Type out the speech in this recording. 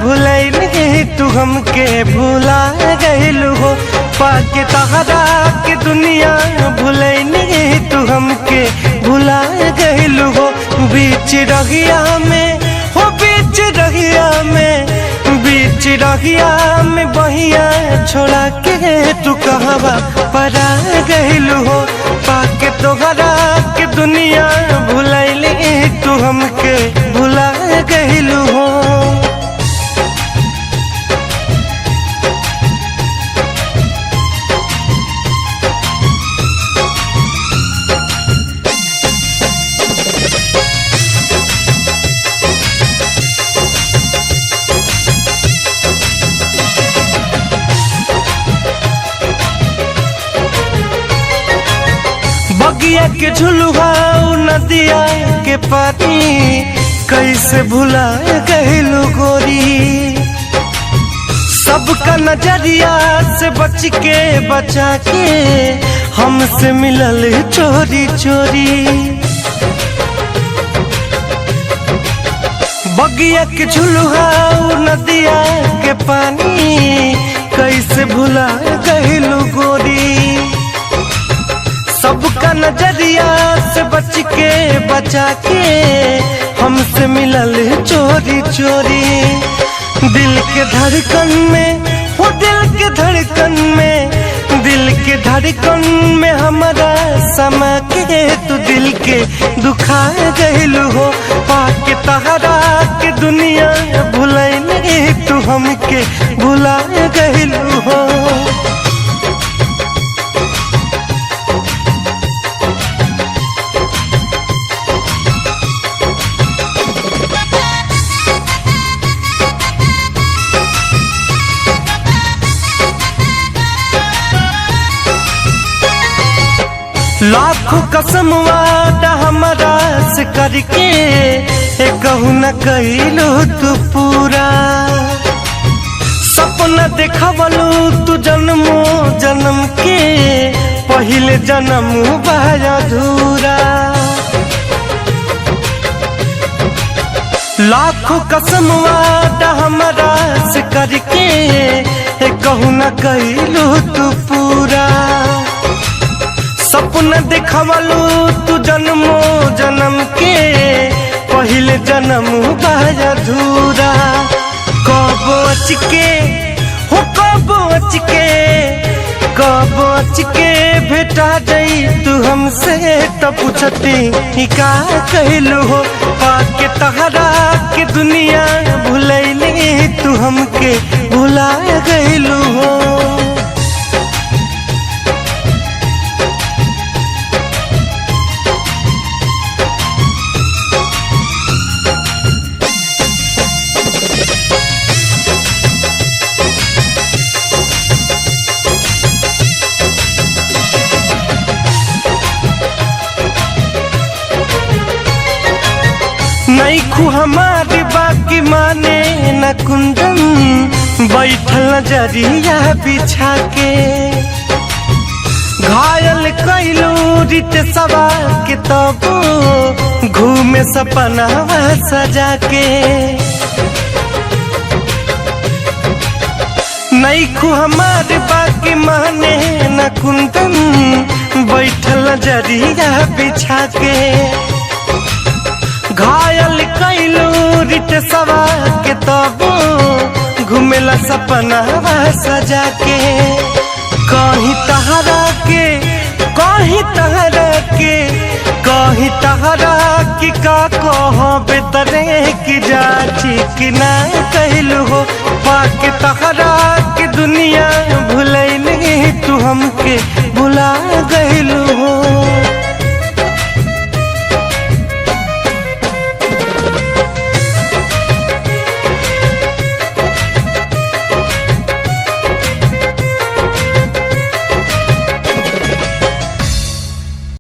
भुलैली तू हमके भुला गइलू हो। पाके तहरा के दुनिया भुलैली तू हमके भुला गइलू हो। बीच रहिया में हो बीच रहिया में बीच रहिया में बहिया छोड़ा के तू कहवा परा गइलू हो। पाके तोहरा के दुनिया भुलैली तू हमके भुला गइलू हो। बगिया के झुलुआ नदिया के पानी कैसे भुला गइलू गोरी। सबका नजरिया से बच के बचा के हमसे मिलल चोरी चोरी। बगिया के झुलुआ नदिया के पानी कैसे भुला गइलू गोरी। सबका नजरिया से बच के बचा के हमसे मिलल चोरी चोरी। दिल के धड़कन में हो दिल के धड़कन में दिल के धड़कन में हमारा समा के तू दिल के दुखा गइलू हो। पाके तहरा के दुनिया भुलैली तू हमके भुला गइलू हो। लाखों कसम वादा हमारा से करके कहू न कइलू तू पूरा। सपना देखवलू तू जन्मो जन्म के पहले जन्म बाया अधूरा। लाखों कसम वादा हमारा से करके कहू न कइलू तू पूरा। सपना देखवलू तू जन्मो जन्म के पहले जन्म बाया अधूरा। कब अच के हो कब अच के कब अच के भेटा जाई तू हमसे तो पूछती का कहलू हो। पाके तहरा के दुनिया भुलैली तू हमके भुला गइलू हो। नैखू हमारी बाकी माने न कुंदन बैठल नजरिया बिछा के। घायल कैलू रित सवा के तबो घूमे सपना सजा के। नैखू हमारी बाकी माने न कुंदन बैठल नजरिया बिछा के। घायल कैलू रित सवा के तबो घुमेला सपना सजा के। कहीं तहरा के कहीं तहरा के कहीं तहरा की का कहो बेतरे की जाची कि ना कहलू हो। पाके तहरा की दुनिया भुलैली तू हमके भुला